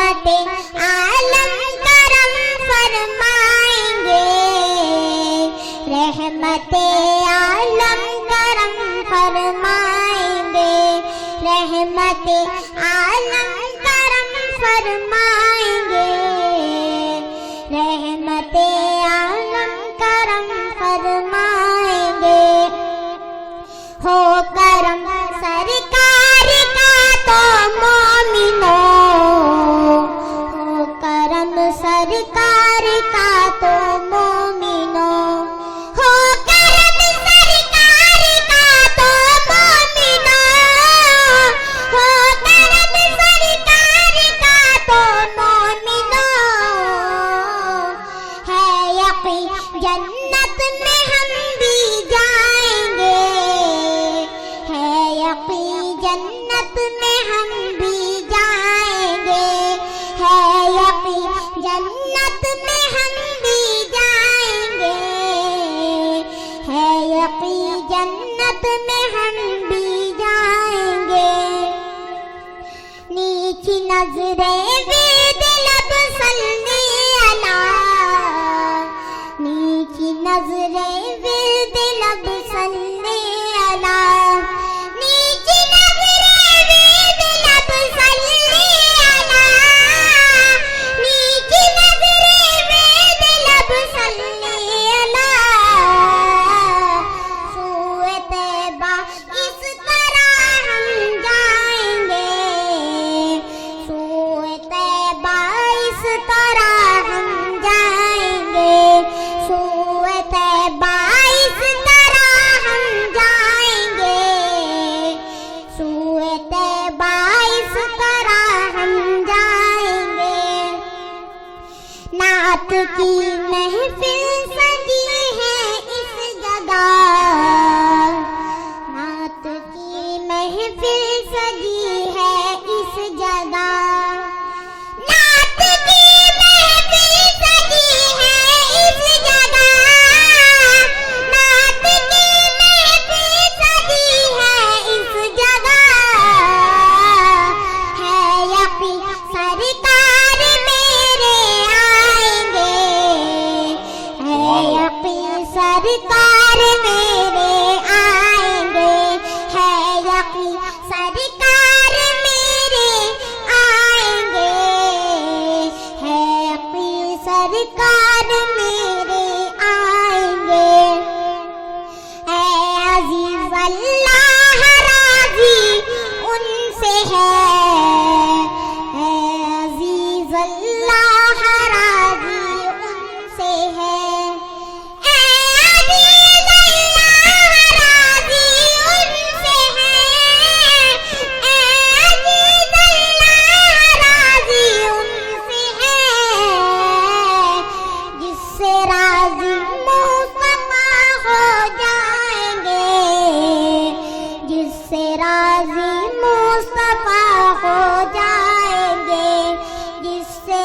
रहमते आलम करम फरमाएंगे, रहमते आलम करम फरमाएंगे, रहमते आलम करम फरमाएंगे, रहमते आलम करम फरमाएंगे। हो करम सरकार का तो मोमिनो, हो करम सरकार का तो मोमिनो, हो करम सरकार का तो मोमिनो, हो करम सरकार का तो मोमिनो। है यकीन जन्नत में हम भी जाएंगे, है यकीन जन्नत में हम भी जाएंगे, है यकीन जन्नत में हम भी जाएंगे, है यकीन जन्नत में हम भी जाएंगे। नीची नजरें वेद लब सल्ले अला, नीची नजरें वेद लब सल्ले अला, नीची नजरें वेद लब सल्ले अला, नीची नजरें वेद लब सल्ले अला। सूए तैबा इस तरह हम जाएंगे, सूए तैबा इस तरह हम जाएंगे, सूए तैबा इस तरह हम जाएंगे, सूए तैबा इस तरह हम जाएंगे। नात की महफिल सजी है इस जगह, नात की महफिल सजी है इस जगह, नात की महफिल सजी है इस जगह, नात की महफिल सजी है इस जगह। है यकीन सरकार मेरे आएंगे, है यकीन सरकार मेरे आएंगे, है यकीन सरकार मेरे आएंगे, है यकीन सरकार मेरे आएंगे। ऐ अजीज अल्लाह राजी उनसे है, ऐ अजीज अल्लाह राजी उनसे है, ऐ अजीज अल्लाह राजी उनसे है, ऐ अजीज अल्लाह राजी उनसे है। जिससे राजी मुस्तफा हो जाएंगे, जिससे राजी मुस्तफा हो जाएंगे, जिससे